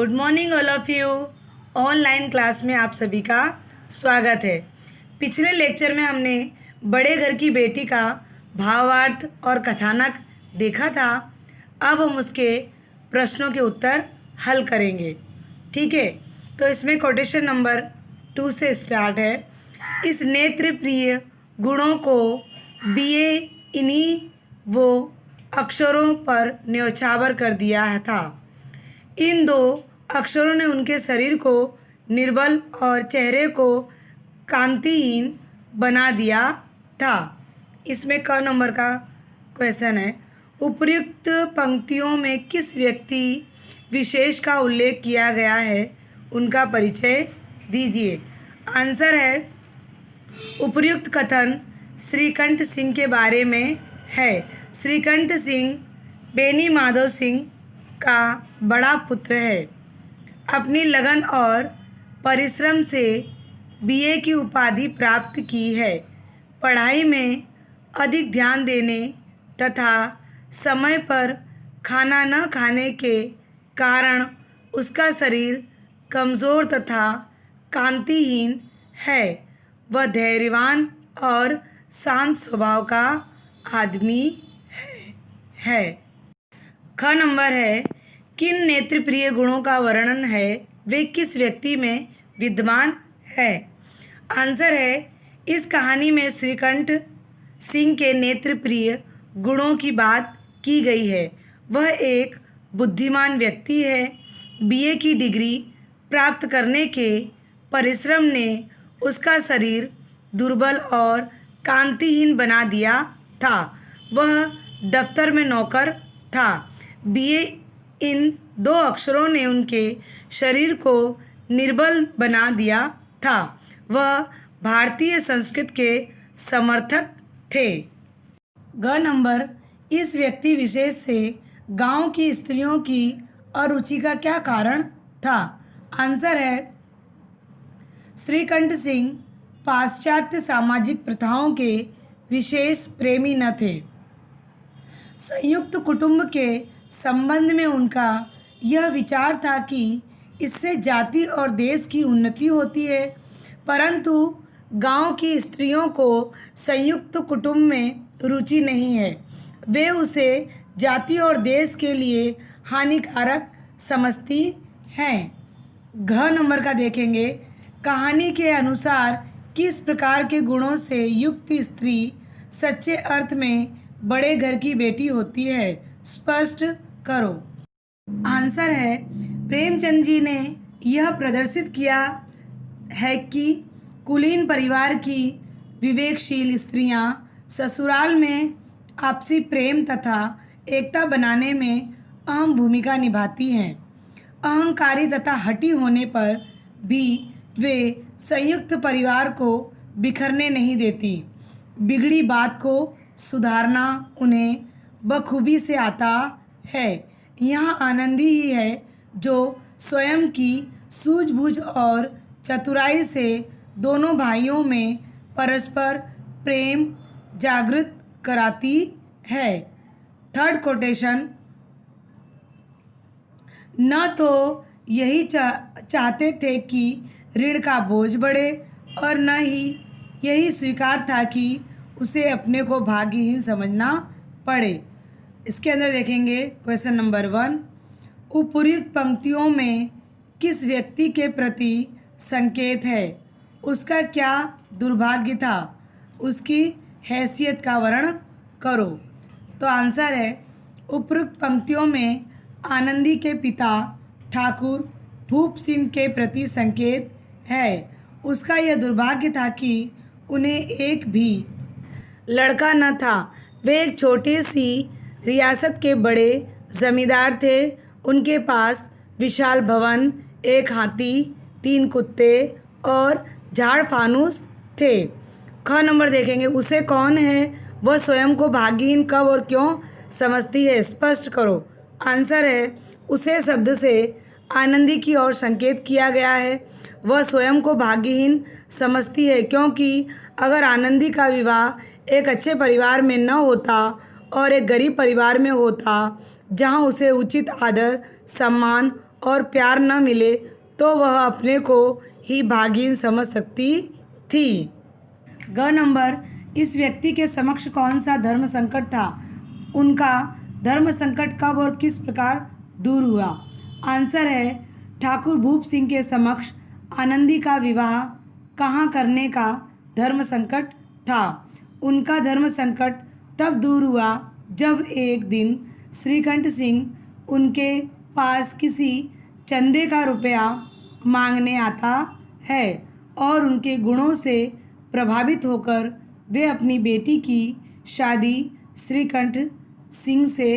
Good morning all of you. Online class में आप सभी का स्वागत है। पिछले लेक्चर में हमने बड़े घर की बेटी का भावार्थ और कथानक देखा था। अब हम उसके प्रश्नों के उत्तर हल करेंगे। ठीक है, तो इसमें कोटेशन नंबर 2 से स्टार्ट है। इस नेत्र प्रिय गुणों को बीए इन्हीं वो अक्षरों पर न्यौछावर कर दिया था। इन दो अक्षरों ने उनके शरीर को निर्बल और चेहरे को कांतिहीन बना दिया था। इसमें क नंबर का क्वेश्चन है, उपर्युक्त पंक्तियों में किस व्यक्ति विशेष का उल्लेख किया गया है, उनका परिचय दीजिए। आंसर है, उपर्युक्त कथन श्रीकंठ सिंह के बारे में है। श्रीकंठ सिंह बेनी माधव सिंह का बड़ा पुत्र है। अपनी लगन और परिश्रम से बीए की उपाधि प्राप्त की है। पढ़ाई में अधिक ध्यान देने तथा समय पर खाना न खाने के कारण उसका शरीर कमज़ोर तथा कांतिहीन है। वह धैर्यवान और शांत स्वभाव का आदमी है। ख नंबर है, किन नेत्रप्रिय गुणों का वर्णन है, वे किस व्यक्ति में विद्यमान है। आंसर है, इस कहानी में श्रीकंठ सिंह के नेत्रप्रिय गुणों की बात की गई है। वह एक बुद्धिमान व्यक्ति है। बीए की डिग्री प्राप्त करने के परिश्रम ने उसका शरीर दुर्बल और कांतिहीन बना दिया था। वह दफ्तर में नौकर था। बीए इन दो अक्षरों ने उनके शरीर को निर्बल बना दिया था। वह भारतीय संस्कृति के समर्थक थे। ग नंबर, इस व्यक्ति विशेष से गांव की स्त्रियों की अरुचि का क्या कारण था। आंसर है, श्रीकंठ सिंह पाश्चात्य सामाजिक प्रथाओं के विशेष प्रेमी न थे। संयुक्त कुटुंब के संबंध में उनका यह विचार था कि इससे जाति और देश की उन्नति होती है, परंतु गांव की स्त्रियों को संयुक्त कुटुंब में रुचि नहीं है। वे उसे जाति और देश के लिए हानिकारक समझती हैं। घ नंबर का देखेंगे, कहानी के अनुसार किस प्रकार के गुणों से युक्त स्त्री सच्चे अर्थ में बड़े घर की बेटी होती है, स्पष्ट करो। आंसर है, प्रेमचंद जी ने यह प्रदर्शित किया है कि कुलीन परिवार की विवेकशील स्त्रियां ससुराल में आपसी प्रेम तथा एकता बनाने में अहम भूमिका निभाती हैं। अहंकारी तथा हठी होने पर भी वे संयुक्त परिवार को बिखरने नहीं देती। बिगड़ी बात को सुधारना उन्हें बखूबी से आता है। यहाँ आनंदी ही है जो स्वयं की सूझबूझ और चतुराई से दोनों भाइयों में परस्पर प्रेम जागृत कराती है। थर्ड कोटेशन, न तो यही चाहते थे कि ऋण का बोझ बढ़े और न ही यही स्वीकार था कि उसे अपने को भाग्यहीन समझना पड़े। इसके अंदर देखेंगे क्वेश्चन नंबर 1, उपर्युक्त पंक्तियों में किस व्यक्ति के प्रति संकेत है, उसका क्या दुर्भाग्य था, उसकी हैसियत का वर्णन करो। तो आंसर है, उपर्युक्त पंक्तियों में आनंदी के पिता ठाकुर भूप सिंह के प्रति संकेत है। उसका यह दुर्भाग्य था कि उन्हें एक भी लड़का न था। वे एक छोटी सी रियासत के बड़े जमींदार थे। उनके पास विशाल भवन, एक हाथी, 3 कुत्ते और झाड़ फानूस थे। ख नंबर देखेंगे, उसे कौन है, वह स्वयं को भाग्यहीन कब और क्यों समझती है, स्पष्ट करो। आंसर है, उसे शब्द से आनंदी की ओर संकेत किया गया है। वह स्वयं को भाग्यहीन समझती है क्योंकि अगर आनंदी का विवाह एक अच्छे परिवार में न होता और एक गरीब परिवार में होता जहां उसे उचित आदर, सम्मान और प्यार न मिले तो वह अपने को ही भागीन समझ सकती थी। ग नंबर, इस व्यक्ति के समक्ष कौन सा धर्म संकट था? उनका धर्म संकट कब और किस प्रकार दूर हुआ? आंसर है, ठाकुर भूप सिंह के समक्ष आनंदी का विवाह कहाँ करने का धर्म संकट था। उनका धर्म संकट तब दूर हुआ जब एक दिन श्रीकंठ सिंह उनके पास किसी चंदे का रुपया मांगने आता है और उनके गुणों से प्रभावित होकर वे अपनी बेटी की शादी श्रीकंठ सिंह से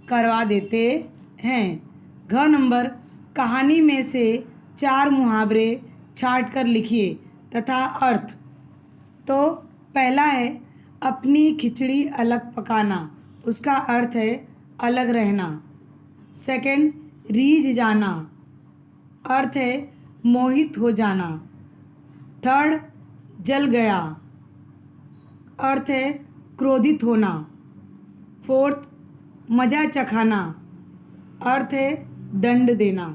करवा देते हैं। घ नंबर, कहानी में से 4 मुहावरे छाट कर लिखिए तथा अर्थ। तो पहला है, अपनी खिचड़ी अलग पकाना, उसका अर्थ है अलग रहना। सेकंड, रीझ जाना, अर्थ है मोहित हो जाना। थर्ड, जल गया, अर्थ है क्रोधित होना। फोर्थ, मजा चखाना, अर्थ है दंड देना।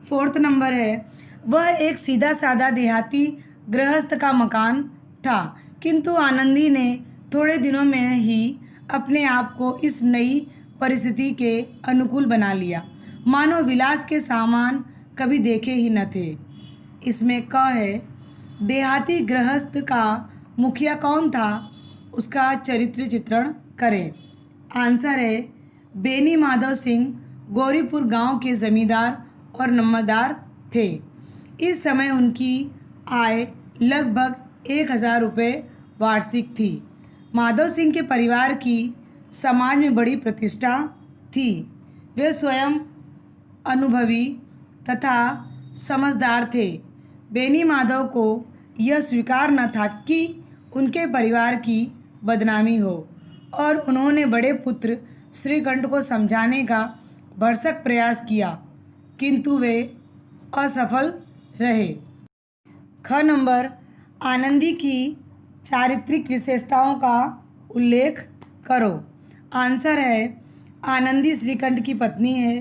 फोर्थ नंबर है, वह एक सीधा साधा देहाती गृहस्थ का मकान था, किंतु आनंदी ने थोड़े दिनों में ही अपने आप को इस नई परिस्थिति के अनुकूल बना लिया, मानो विलास के सामान कभी देखे ही न थे। इसमें क है, देहाती गृहस्थ का मुखिया कौन था, उसका चरित्र चित्रण करें। आंसर है, बेनी माधव सिंह गौरीपुर गांव के जमींदार और नंबरदार थे। इस समय उनकी आय लगभग 1000 रुपये वार्षिक थी। माधव सिंह के परिवार की समाज में बड़ी प्रतिष्ठा थी। वे स्वयं अनुभवी तथा समझदार थे। बेनी माधव को यह स्वीकार न था कि उनके परिवार की बदनामी हो और उन्होंने बड़े पुत्र श्रीकंठ को समझाने का भरसक प्रयास किया, किंतु वे असफल रहे। ख नंबर, आनंदी की चारित्रिक विशेषताओं का उल्लेख करो। आंसर है, आनंदी श्रीकंठ की पत्नी है।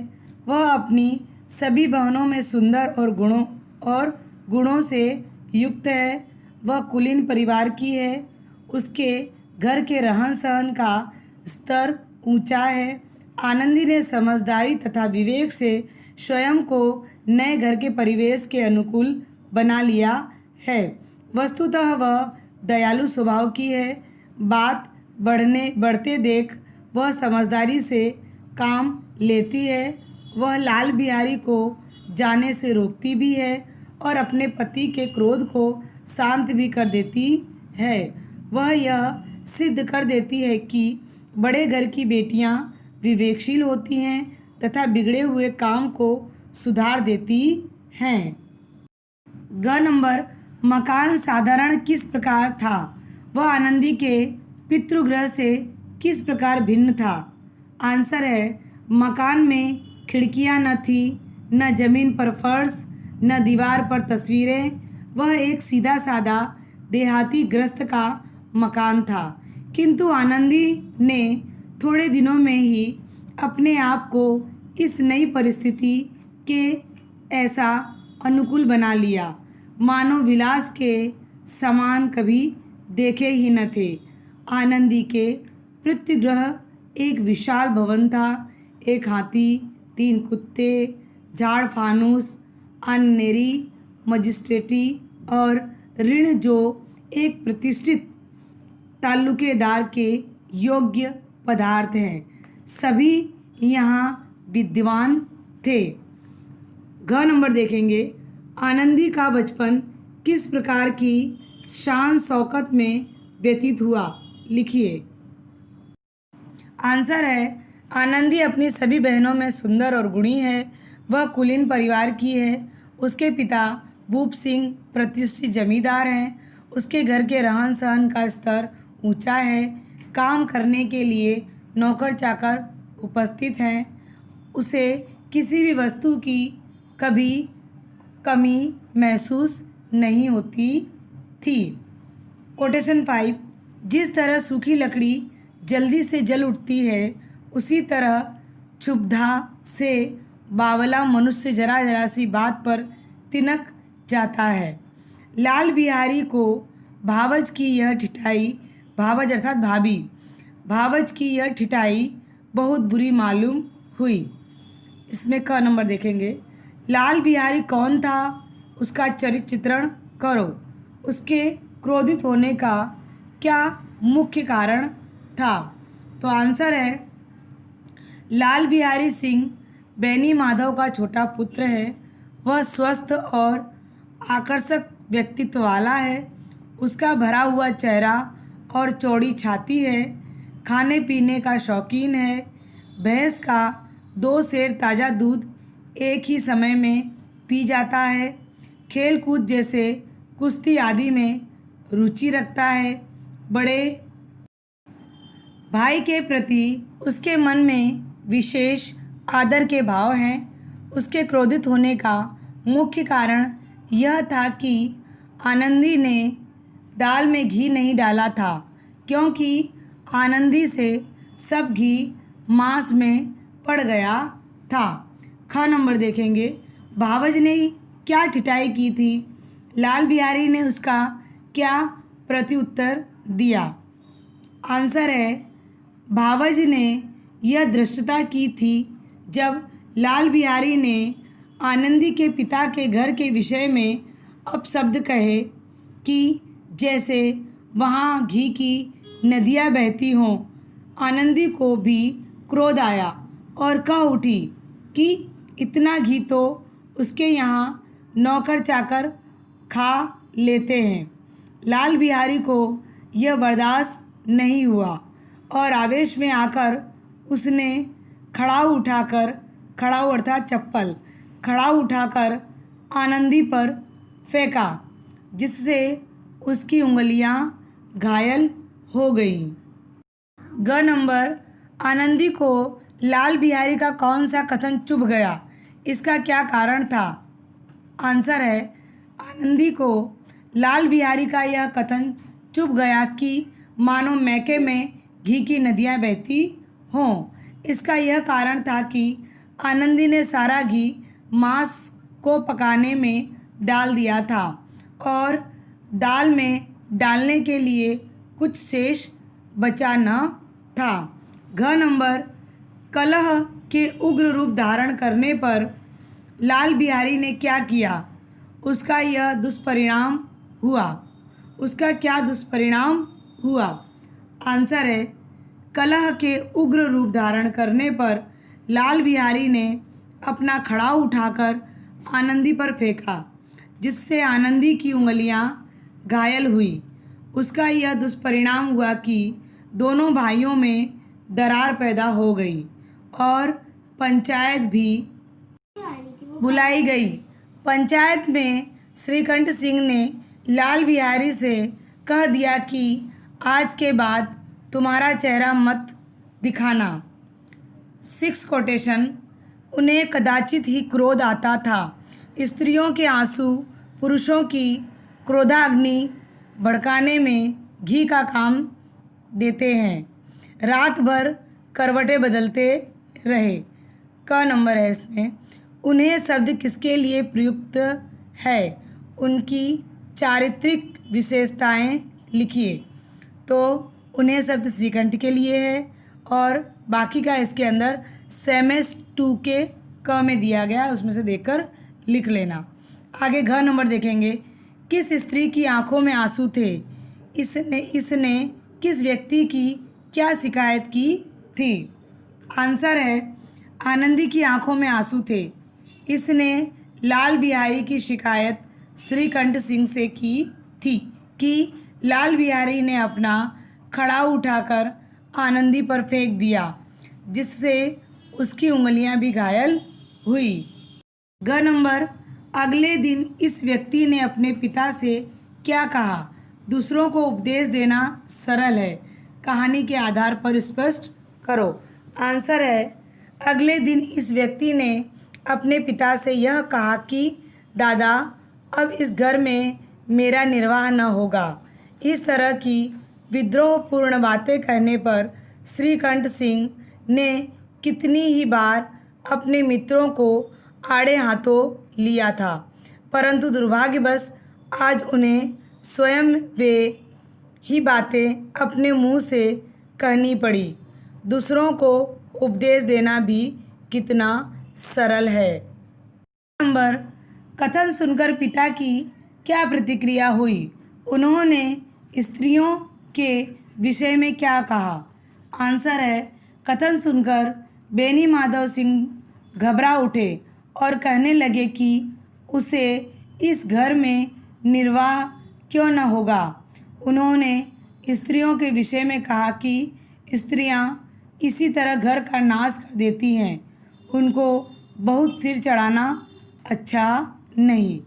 वह अपनी सभी बहनों में सुंदर और गुणों से युक्त है। वह कुलीन परिवार की है। उसके घर के रहन सहन का स्तर ऊंचा है। आनंदी ने समझदारी तथा विवेक से स्वयं को नए घर के परिवेश के अनुकूल बना लिया है। वस्तुतः वह दयालु स्वभाव की है। बात बढ़ते देख वह समझदारी से काम लेती है। वह लाल बिहारी को जाने से रोकती भी है और अपने पति के क्रोध को शांत भी कर देती है। वह यह सिद्ध कर देती है कि बड़े घर की बेटियां विवेकशील होती हैं तथा बिगड़े हुए काम को सुधार देती हैं। ग नंबर, मकान साधारण किस प्रकार था? वह आनंदी के पितृगृह से किस प्रकार भिन्न था? आंसर है, मकान में खिड़कियां न थी, न जमीन पर फर्श, न दीवार पर तस्वीरें। वह एक सीधा साधा देहाती गृहस्थ का मकान था, किंतु आनंदी ने थोड़े दिनों में ही अपने आप को इस नई परिस्थिति के ऐसा अनुकूल बना लिया, मानो विलास के समान कभी देखे ही न थे। आनंदी के पितृगृह एक विशाल भवन था। एक हाथी, 3 कुत्ते, झाड़ फानूस, अननेरी, मजिस्ट्रेटी और ऋण जो एक प्रतिष्ठित ताल्लुकेदार के योग्य पदार्थ हैं, सभी यहाँ विद्यमान थे। घ नंबर देखेंगे, आनंदी का बचपन किस प्रकार की शान शौकत में व्यतीत हुआ, लिखिए। आंसर है, आनंदी अपनी सभी बहनों में सुंदर और गुणी है। वह कुलीन परिवार की है। उसके पिता भूप सिंह प्रतिष्ठित जमींदार हैं। उसके घर के रहन सहन का स्तर ऊंचा है। काम करने के लिए नौकर चाकर उपस्थित हैं। उसे किसी भी वस्तु की कभी कमी महसूस नहीं होती थी। कोटेशन 5, जिस तरह सूखी लकड़ी जल्दी से जल उठती है, उसी तरह क्षुब्धा से बावला मनुष्य जरा जरा सी बात पर तिनक जाता है। लाल बिहारी को भावज की यह ठिठाई, भावज अर्थात भाभी, भावज की यह ठिठाई बहुत बुरी मालूम हुई। इसमें क नंबर देखेंगे। लाल बिहारी कौन था, उसका चरित्र चित्रण करो। उसके क्रोधित होने का क्या मुख्य कारण था? तो आंसर है लाल बिहारी सिंह बैनी माधव का छोटा पुत्र है। वह स्वस्थ और आकर्षक व्यक्तित्व वाला है। उसका भरा हुआ चेहरा और चौड़ी छाती है। खाने पीने का शौकीन है। भैंस का 2 सेर ताज़ा दूध एक ही समय में पी जाता है। खेल कूद जैसे कुश्ती आदि में रुचि रखता है। बड़े भाई के प्रति उसके मन में विशेष आदर के भाव हैं। उसके क्रोधित होने का मुख्य कारण यह था कि आनंदी ने दाल में घी नहीं डाला था, क्योंकि आनंदी से सब घी मांस में पड़ गया था। ख नंबर देखेंगे। भावज ने क्या ठिठाई की थी? लाल बिहारी ने उसका क्या प्रत्युत्तर दिया? आंसर है भावज ने यह धृष्टता की थी जब लाल बिहारी ने आनंदी के पिता के घर के विषय में अपशब्द कहे कि जैसे वहाँ घी की नदियाँ बहती हों। आनंदी को भी क्रोध आया और कह उठी कि इतना घी तो उसके यहाँ नौकर चाकर खा लेते हैं। लाल बिहारी को यह बर्दाश्त नहीं हुआ और आवेश में आकर उसने खड़ाऊ अर्थात चप्पल खड़ाऊ उठाकर आनंदी पर फेंका, जिससे उसकी उंगलियां घायल हो गईं। ग नंबर। आनंदी को लाल बिहारी का कौन सा कथन चुभ गया? इसका क्या कारण था? आंसर है आनंदी को लाल बिहारी का यह कथन चुभ गया कि मानो मैके में घी की नदियाँ बहती हों। इसका यह कारण था कि आनंदी ने सारा घी मांस को पकाने में डाल दिया था और दाल में डालने के लिए कुछ शेष बचा न था। घ नंबर। कलह के उग्र रूप धारण करने पर लाल बिहारी ने क्या किया? उसका यह दुष्परिणाम हुआ। उसका क्या दुष्परिणाम हुआ? आंसर है कलह के उग्र रूप धारण करने पर लाल बिहारी ने अपना खड़ाऊ उठाकर आनंदी पर फेंका, जिससे आनंदी की उंगलियां घायल हुई। उसका यह दुष्परिणाम हुआ कि दोनों भाइयों में दरार पैदा हो गई और पंचायत भी बुलाई गई। पंचायत में श्रीकंठ सिंह ने लाल बिहारी से कह दिया कि आज के बाद तुम्हारा चेहरा मत दिखाना। 6 कोटेशन। उन्हें कदाचित ही क्रोध आता था। स्त्रियों के आंसू पुरुषों की क्रोधाग्नि भड़काने में घी का काम देते हैं। रात भर करवटें बदलते रहे। क नंबर है इसमें। उन्हें शब्द किसके लिए प्रयुक्त है? उनकी चारित्रिक विशेषताएं लिखिए। तो उन्हें शब्द श्रीकंठ के लिए है और बाकी का इसके अंदर सेमेस 2 के क में दिया गया है, उसमें से देखकर लिख लेना। आगे घ नंबर देखेंगे। किस स्त्री की आंखों में आंसू थे? इसने किस व्यक्ति की क्या शिकायत की थी? आंसर है आनंदी की आंखों में आंसू थे। इसने लाल बिहारी की शिकायत श्रीकंठ सिंह से की थी कि लाल बिहारी ने अपना खड़ाऊ उठाकर आनंदी पर फेंक दिया, जिससे उसकी उंगलियां भी घायल हुई। ग नंबर। अगले दिन इस व्यक्ति ने अपने पिता से क्या कहा? दूसरों को उपदेश देना सरल है, कहानी के आधार पर स्पष्ट करो। आंसर है अगले दिन इस व्यक्ति ने अपने पिता से यह कहा कि दादा, अब इस घर में मेरा निर्वाह न होगा। इस तरह की विद्रोहपूर्ण बातें कहने पर श्रीकंठ सिंह ने कितनी ही बार अपने मित्रों को आड़े हाथों लिया था, परंतु दुर्भाग्यवश आज उन्हें स्वयं वे ही बातें अपने मुंह से कहनी पड़ी। दूसरों को उपदेश देना भी कितना सरल है। नंबर, कथन सुनकर पिता की क्या प्रतिक्रिया हुई? उन्होंने स्त्रियों के विषय में क्या कहा? आंसर है, कथन सुनकर बेनी माधव सिंह घबरा उठे और कहने लगे कि उसे इस घर में निर्वाह क्यों न होगा। उन्होंने स्त्रियों के विषय में कहा कि स्त्रियां इसी तरह घर का नाश कर देती हैं, उनको बहुत सिर चढ़ाना अच्छा नहीं।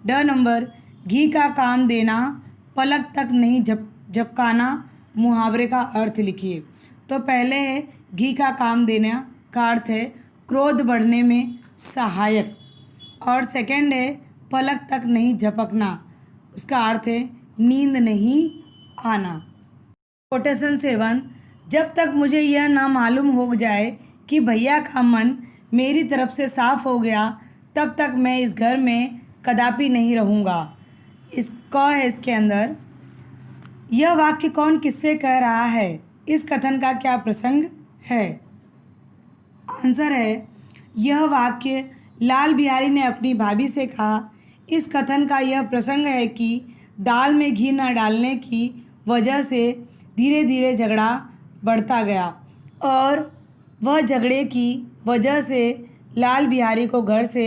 ड नंबर, घी का काम देना, पलक तक नहीं झपकाना मुहावरे का अर्थ लिखिए। तो पहले है घी का काम देना का अर्थ है क्रोध बढ़ने में सहायक, और सेकंड है पलक तक नहीं झपकना, उसका अर्थ है नींद नहीं आना। कोटेशन 7, जब तक मुझे यह ना मालूम हो जाए कि भैया का मन मेरी तरफ से साफ हो गया, तब तक मैं इस घर में कदापि नहीं रहूँगा। इसका है इसके अंदर, यह वाक्य कौन किससे कह रहा है? इस कथन का क्या प्रसंग है? आंसर है, यह वाक्य लाल बिहारी ने अपनी भाभी से कहा। इस कथन का यह प्रसंग है कि दाल में घी न डालने की वजह से धीरे धीरे झगड़ा बढ़ता गया और वह झगड़े की वजह से लाल बिहारी को घर से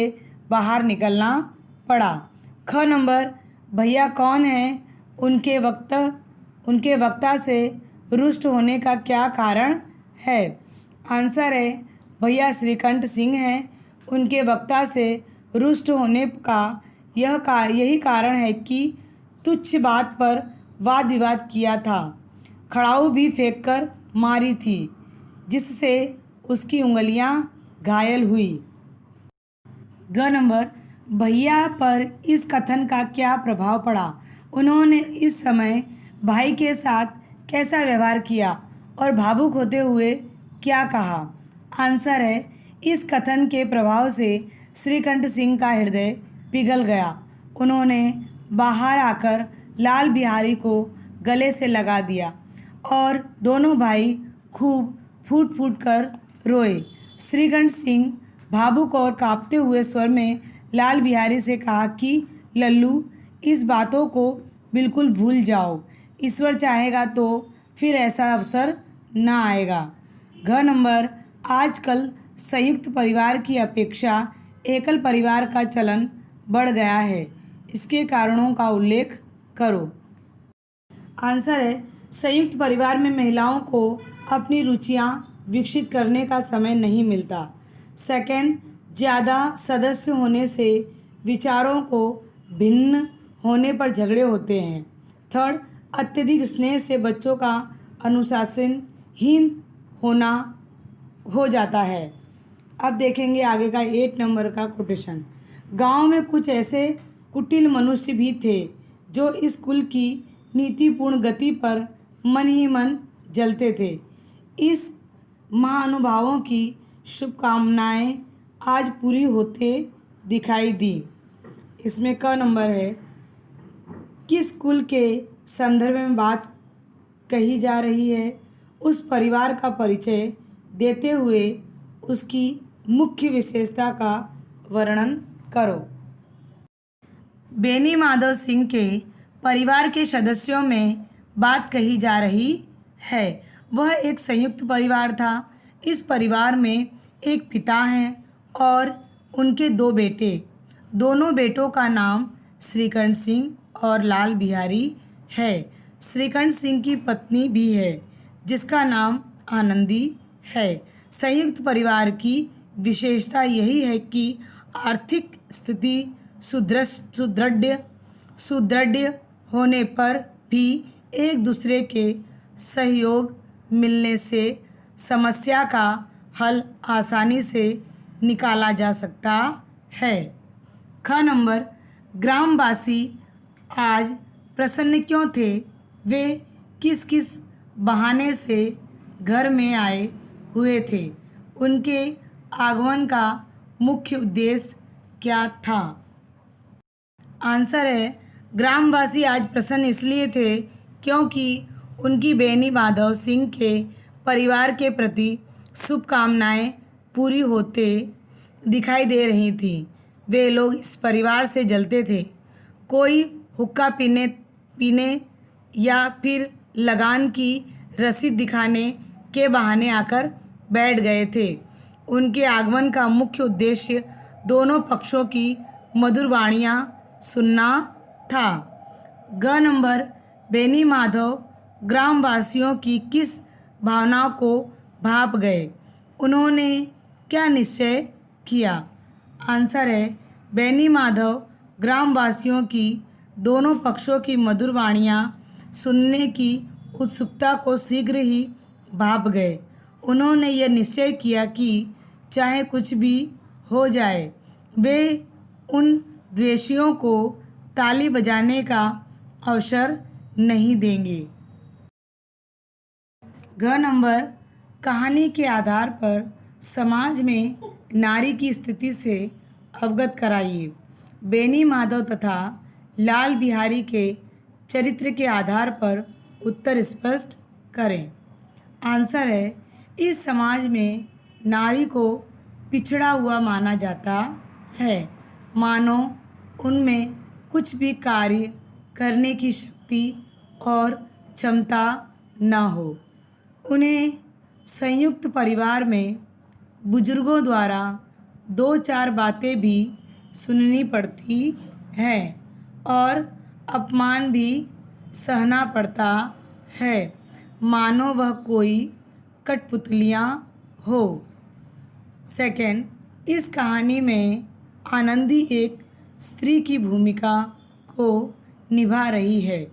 बाहर निकलना पड़ा। ख नंबर, भैया कौन है? उनके वक्ता से रुष्ट होने का क्या कारण है? आंसर है, भैया श्रीकंठ सिंह हैं। उनके वक्ता से रुष्ट होने का यही कारण है कि तुच्छ बात पर वाद विवाद किया था, खड़ाऊ भी फेंककर मारी थी, जिससे उसकी उंगलियां घायल हुई। ग नंबर, भैया पर इस कथन का क्या प्रभाव पड़ा? उन्होंने इस समय भाई के साथ कैसा व्यवहार किया और भावुक होते हुए क्या कहा? आंसर है, इस कथन के प्रभाव से श्रीकंठ सिंह का हृदय पिघल गया। उन्होंने बाहर आकर लाल बिहारी को गले से लगा दिया और दोनों भाई खूब फूट फूट कर रोए। श्रीकंठ सिंह भावुक और कांपते हुए स्वर में लाल बिहारी से कहा कि लल्लू, इस बातों को बिल्कुल भूल जाओ, ईश्वर चाहेगा तो फिर ऐसा अवसर ना आएगा। घ नंबर, आजकल संयुक्त परिवार की अपेक्षा एकल परिवार का चलन बढ़ गया है, इसके कारणों का उल्लेख करो। आंसर है, संयुक्त परिवार में महिलाओं को अपनी रुचियां विकसित करने का समय नहीं मिलता। सेकंड, ज़्यादा सदस्य होने से विचारों को भिन्न होने पर झगड़े होते हैं। थर्ड, अत्यधिक स्नेह से बच्चों का अनुशासनहीन होना हो जाता है। अब देखेंगे आगे का 8 नंबर का कोटेशन। गांव में कुछ ऐसे कुटिल मनुष्य भी थे जो इस कुल की नीतिपूर्ण गति पर मन ही मन जलते थे। इस महानुभावों की शुभकामनाएं आज पूरी होते दिखाई दी। इसमें क नंबर है, किस कुल के संदर्भ में बात कही जा रही है? उस परिवार का परिचय देते हुए उसकी मुख्य विशेषता का वर्णन करो। बेनी माधव सिंह के परिवार के सदस्यों में बात कही जा रही है। वह एक संयुक्त परिवार था। इस परिवार में एक पिता हैं और उनके 2 बेटे। दोनों बेटों का नाम श्रीकंठ सिंह और लाल बिहारी है। श्रीकंठ सिंह की पत्नी भी है जिसका नाम आनंदी है। संयुक्त परिवार की विशेषता यही है कि आर्थिक स्थिति सुदृढ़ होने पर भी एक दूसरे के सहयोग मिलने से समस्या का हल आसानी से निकाला जा सकता है। ख नंबर, ग्रामवासी आज प्रसन्न क्यों थे? वे किस किस बहाने से घर में आए हुए थे? उनके आगमन का मुख्य उद्देश्य क्या था? आंसर है, ग्रामवासी आज प्रसन्न इसलिए थे क्योंकि उनकी बेनी माधव सिंह के परिवार के प्रति शुभकामनाएं पूरी होते दिखाई दे रही थीं। वे लोग इस परिवार से जलते थे। कोई हुक्का पीने पीने या फिर लगान की रसीद दिखाने के बहाने आकर बैठ गए थे। उनके आगमन का मुख्य उद्देश्य दोनों पक्षों की मधुर वाणियाँ सुनना था। ग नंबर, बेनी माधव ग्रामवासियों की किस भावनाओं को भाप गए? उन्होंने क्या निश्चय किया? आंसर है, बेनी माधव ग्रामवासियों की दोनों पक्षों की मधुर वाणियाँ सुनने की उत्सुकता को शीघ्र ही भाप गए। उन्होंने यह निश्चय किया कि चाहे कुछ भी हो जाए, वे उन द्वेषियों को ताली बजाने का अवसर नहीं देंगे। घ नंबर, कहानी के आधार पर समाज में नारी की स्थिति से अवगत कराइए। बेनी माधव तथा लाल बिहारी के चरित्र के आधार पर उत्तर स्पष्ट करें। आंसर है, इस समाज में नारी को पिछड़ा हुआ माना जाता है, मानो उनमें कुछ भी कार्य करने की शक्ति और क्षमता न हो। उन्हें संयुक्त परिवार में बुजुर्गों द्वारा दो चार बातें भी सुननी पड़ती हैं और अपमान भी सहना पड़ता है, मानो वह कोई कठपुतलियाँ हो। सेकंड, इस कहानी में आनंदी एक स्त्री की भूमिका को निभा रही है।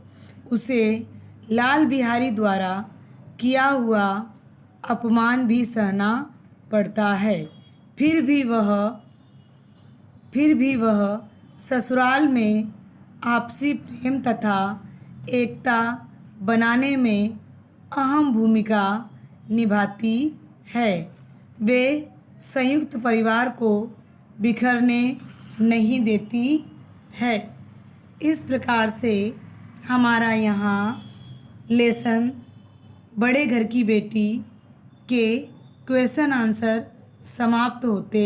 उसे लाल बिहारी द्वारा किया हुआ अपमान भी सहना पड़ता है। फिर भी वह ससुराल में आपसी प्रेम तथा एकता बनाने में अहम भूमिका निभाती है। वे संयुक्त परिवार को बिखरने नहीं देती है। इस प्रकार से हमारा यहाँ लेसन बड़े घर की बेटी के क्वेश्चन आंसर समाप्त होते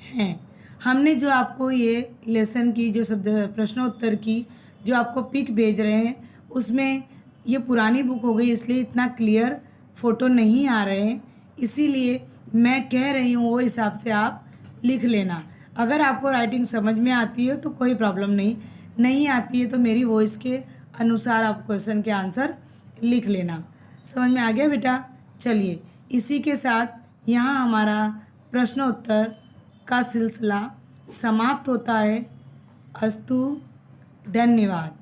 हैं। हमने जो आपको ये लेसन की जो शब्द प्रश्नोत्तर की जो आपको पिक भेज रहे हैं, उसमें ये पुरानी बुक हो गई इसलिए इतना क्लियर फ़ोटो नहीं आ रहे हैं, इसीलिए मैं कह रही हूँ वो हिसाब से आप लिख लेना। अगर आपको राइटिंग समझ में आती है तो कोई प्रॉब्लम नहीं आती है तो मेरी वॉइस के अनुसार आप क्वेश्चन के आंसर लिख लेना। समझ में आ गया बेटा? चलिए, इसी के साथ यहाँ हमारा प्रश्नोत्तर का सिलसिला समाप्त होता है। अस्तु, धन्यवाद।